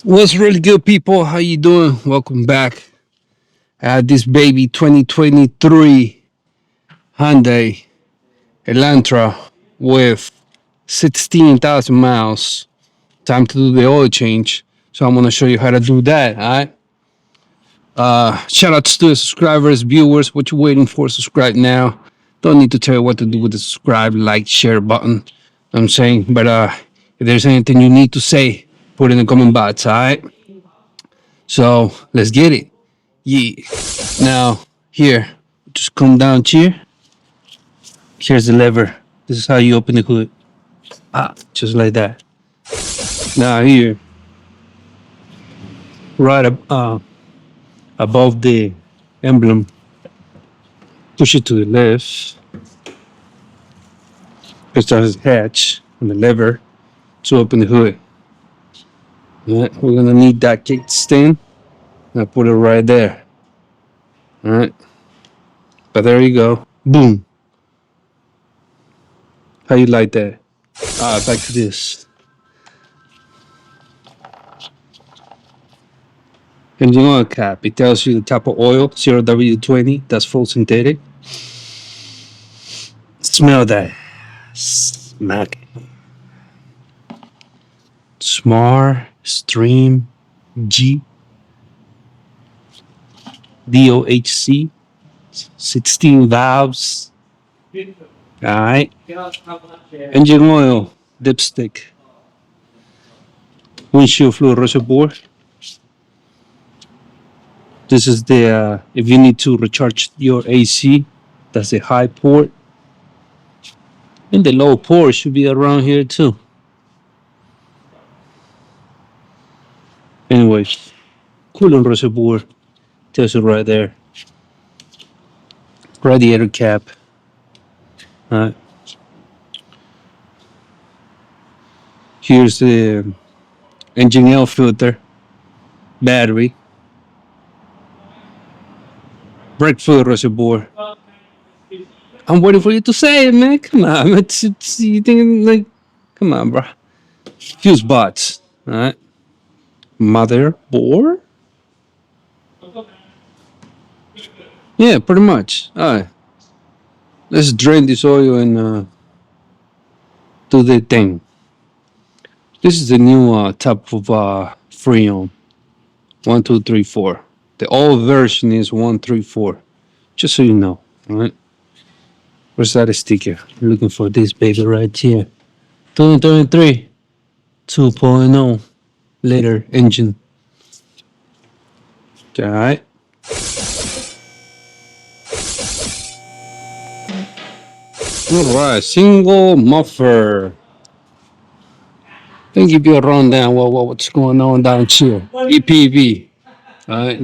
What's really good, people? How you doing? Welcome back. I had this baby 2023 Hyundai Elantra with 16,000 miles. Time to do the oil change. So I'm gonna show you how to do that. All right. Shout outs to the subscribers, viewers. What you waiting for? Subscribe now. Don't need to tell you what to do with the subscribe, like, share button. I'm saying, but if there's anything you need to say, put it in the comment box. All right. So let's get it. Yeah. Now, here, just come down here. Here's the lever. This is how you open the hood. Just like that. Now, here, right above the emblem, push it to the left. Because there's a hatch on the lever to open the hood. All right, we're gonna need that kickstand. I put it right there. All right, but there you go. Boom. How you like that? Back to this. Engine oil cap. It tells you the type of oil, 0W20. That's full synthetic. Smell that. Smack. Smart Stream G DOHC. 16 valves. Alright. Engine oil. Dipstick. Windshield fluid reservoir. This is the if you need to recharge your AC, that's the high port. And the low port should be around here too. Anyways, coolant reservoir tells you right there. Radiator cap. Here's the engine air filter, battery, brake fluid reservoir. I'm waiting for you to say it, man. Come on, it's you thinking like, come on, bro. Fuse box, all right. Motherboard. Yeah, pretty much. All right. Let's drain this oil and do the thing. This is the new type of Freon. 1234. The old version is 134. Just so you know. All right. Where's that sticker? I'm looking for this baby right here. 2023 2.0 later engine. All right. All right. Single muffler. Let me give you a rundown. What's going on down here? EPV.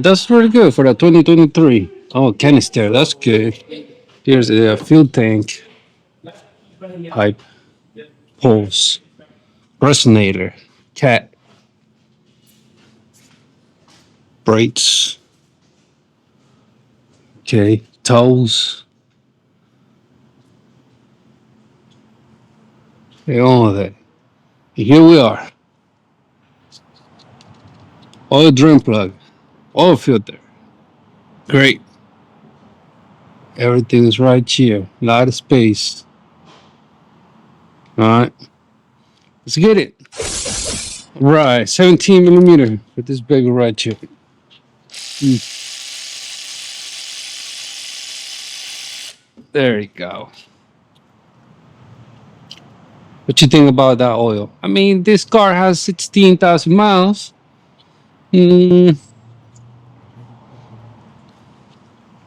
That's really good for the 2023. Oh, canister. That's good. Here's a fuel tank pipe, hose, resonator, cat, brakes, okay, toes, and all of that. And here we are. Oil drain plug, oil filter. Great. Everything is right here. A lot of space. All right. Let's get it. Right. 17 millimeter for this baby right here. There you go. What you think about that oil? I mean, this car has 16,000 miles. Mm,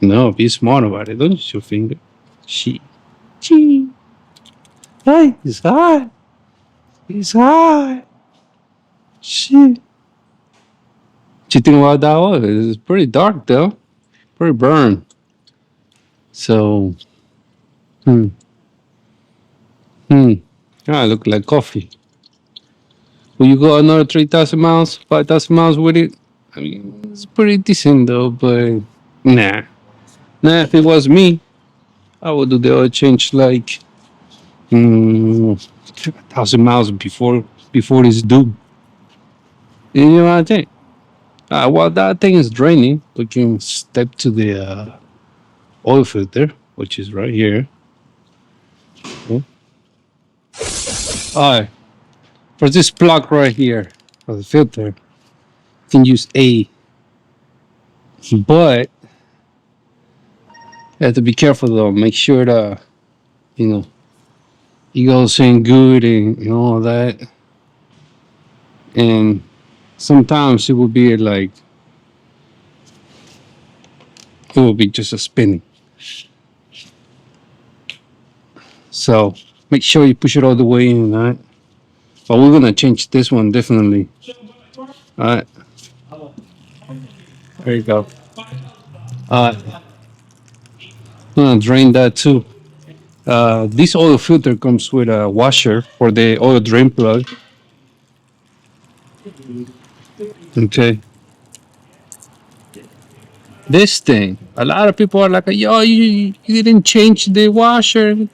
no, be smart about it. Don't use your finger. She. Gee. Hey, it's hot. It's hot. Shit. What you think about that oil? It's pretty dark, though. Pretty burn. So, hmm. Hmm. Ah, look like coffee. Will you go another 3,000 miles, 5,000 miles with it? I mean, it's pretty decent, though, but nah. Nah, if it was me, I would do the oil change like 1,000 miles before it's due. You know what I think? While that thing is draining, we can step to the oil filter, which is right here. Okay. All right. For this plug right here for the filter, you can use A, but you have to be careful though. Make sure that you know you goes in good and all that. And sometimes it will be like it will be just a spinning. So make sure you push it all the way in. All right. But we're gonna change this one definitely. All right. There you go. All right. I'm gonna drain that too. This oil filter comes with a washer for the oil drain plug. Okay. This thing, a lot of people are like, "Yo, you didn't change the washer."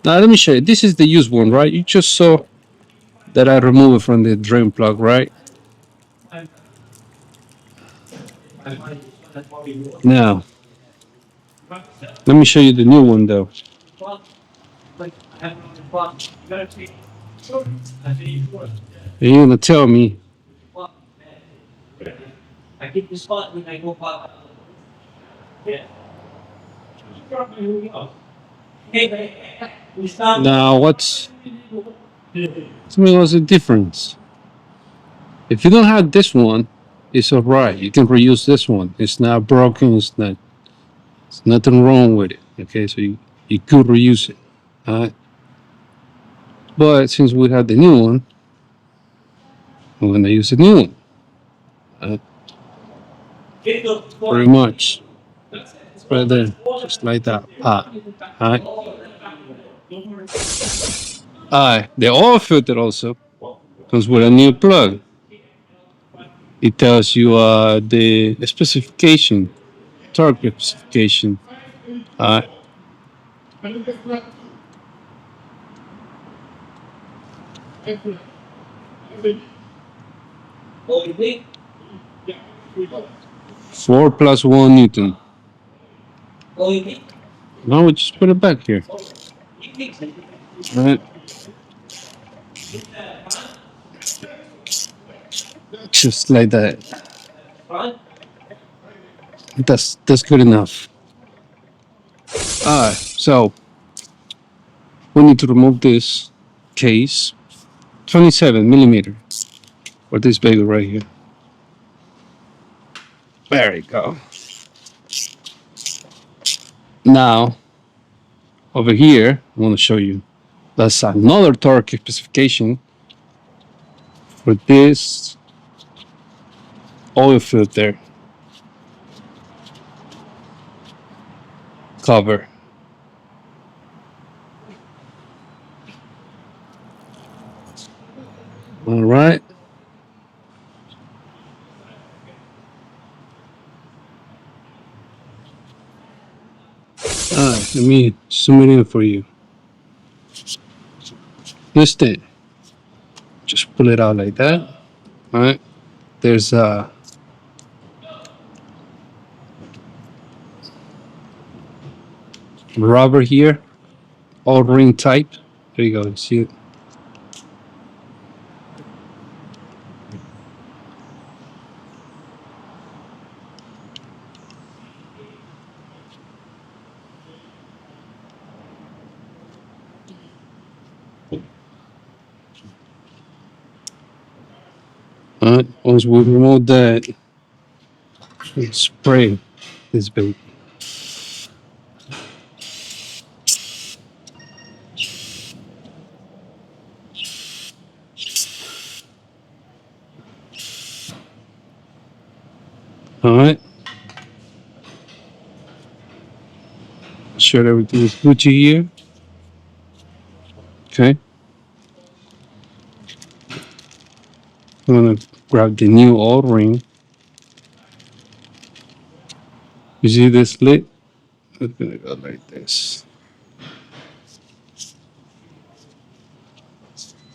Now let me show you. This is the used one, right? You just saw that I removed it from the drain plug, right? Now let me show you the new one, though. You're gonna tell me. Now tell me what's the difference? If you don't have this one, it's alright. You can reuse this one. It's not broken. It's nothing wrong with it. Okay, so you could reuse it. Alright. But since we have the new one, I'm gonna use the new one. Alright. Pretty much. Right there. Just like that. Alright. Alright. The oil filter also comes with a new plug. It tells you the specification, torque specification. Alright. 4 plus 1 Newton. Now we just put it back here. Alright. Just like that. That's good enough. Alright, so we need to remove this case. 27 millimeter for this baby right here. There you go. Now over here, I want to show you. That's another torque specification for this oil filter cover. All right. All right. Let me zoom it in for you. Listen. Just pull it out like that. All right. There's a rubber here, all ring type. There you go. See it? All right. Once we remove that, we spray this baby. All right. Sure everything is Gucci here. Okay. I'm gonna grab the new oil ring. You see this lid? It's gonna go like this.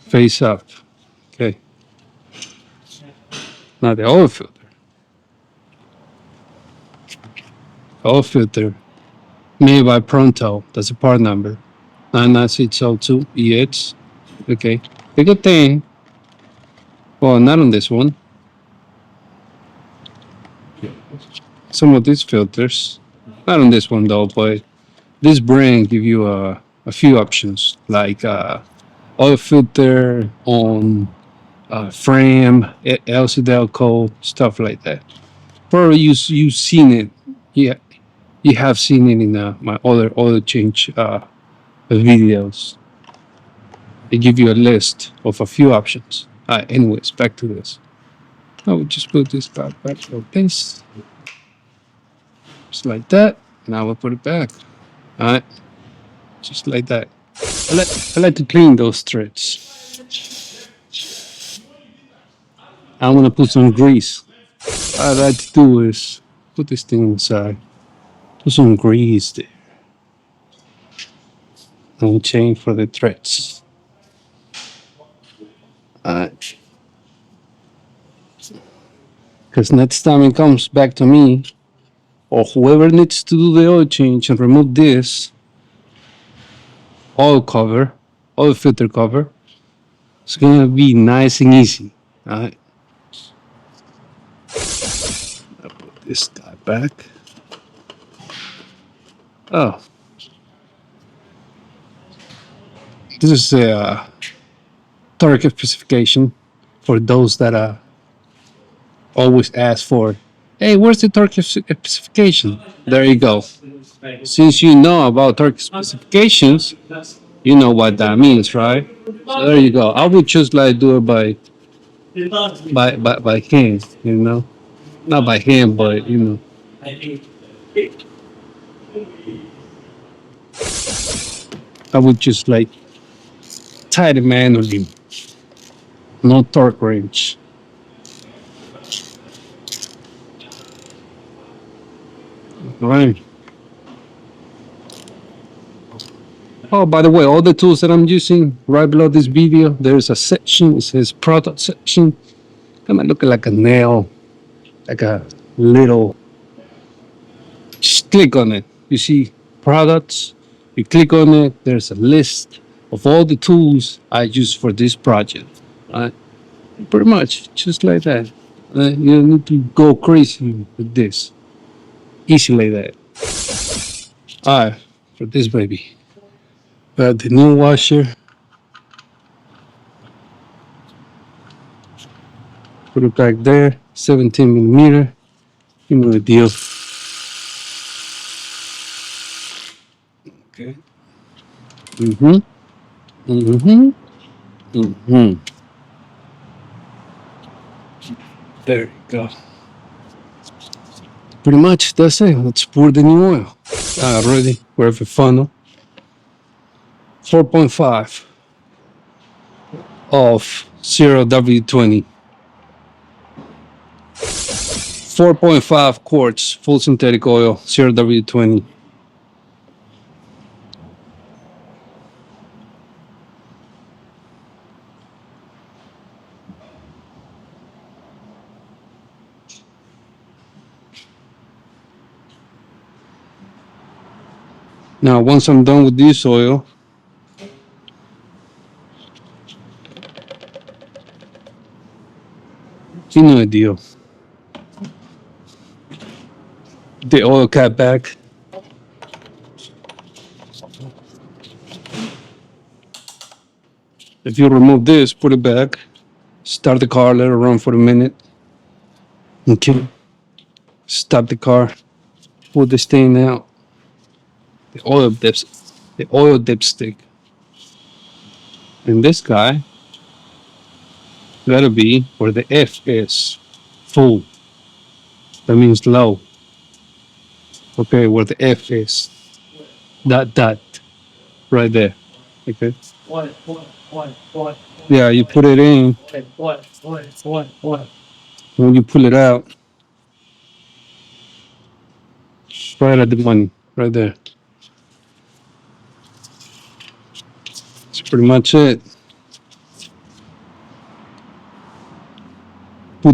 Face up. Okay. Now the oil filter. Oil filter made by Pronto. That's a part number. 99602 EX. Okay. The good thing, well, not on this one. Some of these filters, not on this one though, but this brand give you a few options like oil filter on frame, LCD code, stuff like that. Probably you've seen it. Yeah, you have seen it in my other oil change videos. They give you a list of a few options. Anyways, back to this. I would just put this back like this, just like that. Now we'll put it back. All right, just like that. I like to clean those threads. I'm gonna put some grease. What I like to do is put this thing inside, put some grease there, and chain for the threads. Because next time it comes back to me, or whoever needs to do the oil change and remove this oil cover, oil filter cover, it's gonna be nice and easy. All right. I'll put this guy back. Oh, this is a torque specification for those that always ask for. Hey, where's the torque specification? There you go. Since you know about torque specifications, you know what that means, right? So there you go. I would just like do it by hand, not by hand, but I would just like tie the manually, no torque wrench. Right. Oh, by the way, all the tools that I'm using right below this video, there's a section. It says product section. Kind of looking like a nail, like a little. Just click on it. You see products. You click on it. There's a list of all the tools I use for this project. Right? Pretty much just like that. You don't need to go crazy with this. Easy like that. All right, for this baby. Got the new washer. Put it back there. 17 millimeter. You know the deal. Okay. Mm-hmm. Mm-hmm. Mm-hmm. There you go. Pretty much that's it. Let's pour the new oil. Ready? We have a funnel. 4.5 of 0W20. 4.5 quarts full synthetic oil, 0W20. Now, once I'm done with this oil, you know the deal. The oil cap back. If you remove this, put it back. Start the car, let it run for a minute. Okay. Stop the car. Pull this thing out. The oil dipstick. And this guy gotta be where the F is. Full. That means low. Okay, where the F is. That. Right there. Okay. Yeah, you put it in. When you pull it out, right at the money. Right there. That's pretty much it.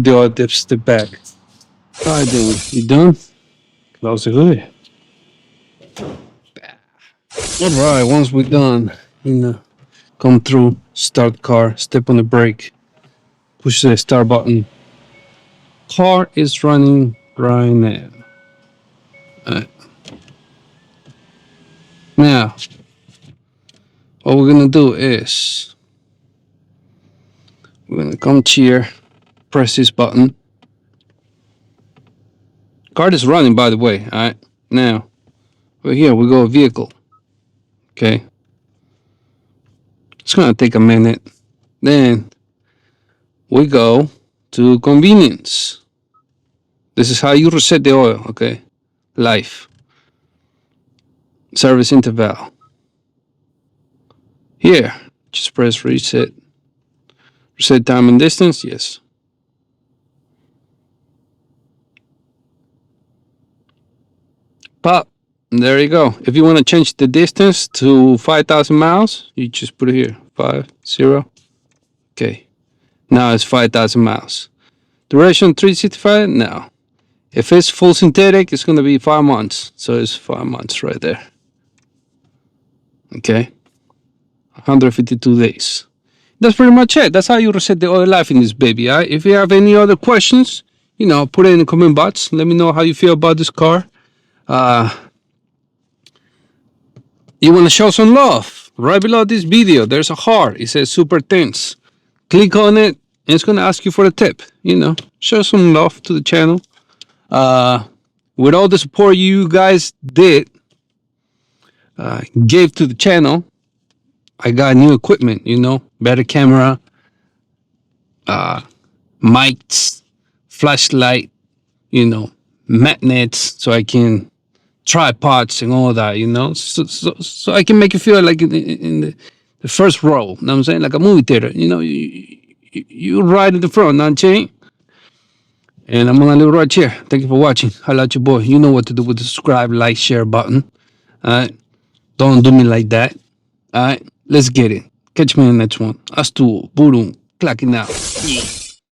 put the other dipstick back. All right, then. You done? Close the hood. All right, once we're done, come through, start car, step on the brake, push the start button. Car is running right now. Now, what we're gonna do is we're gonna come here, press this button. Car is running, by the way. All right. Now, over here we go vehicle. Okay. It's gonna take a minute. Then we go to convenience. This is how you reset the oil. Okay. Life. Service interval. Here, just press reset. Reset time and distance. Yes. Pop. There you go. If you want to change the distance to 5,000 miles, you just put it here. 50. Okay. Now it's 5,000 miles. Duration 365? No. If it's full synthetic, it's going to be 5 months. So it's 5 months right there. Okay. 152 days. That's pretty much it. That's how you reset the oil life in this baby. All right? If you have any other questions, put it in the comment box. Let me know how you feel about this car. You want to show some love? Right below this video, there's a heart. It says super tense. Click on it, and it's going to ask you for a tip. Show some love to the channel. With all the support you guys gave to the channel, I got new equipment, better camera, mics, flashlight, magnets, so I can tripods and all that, so I can make you feel like in the first row. You know what I'm saying? Like a movie theater. You right in the front, know what I'm saying? And I'm gonna leave it right here. Thank you for watching. Holla at your boy. You know what to do with the subscribe, like, share button. Alright? Don't do me like that. Alright? Let's get it. Catch me in the next one. Astu, Burum, clacking out. Yeah.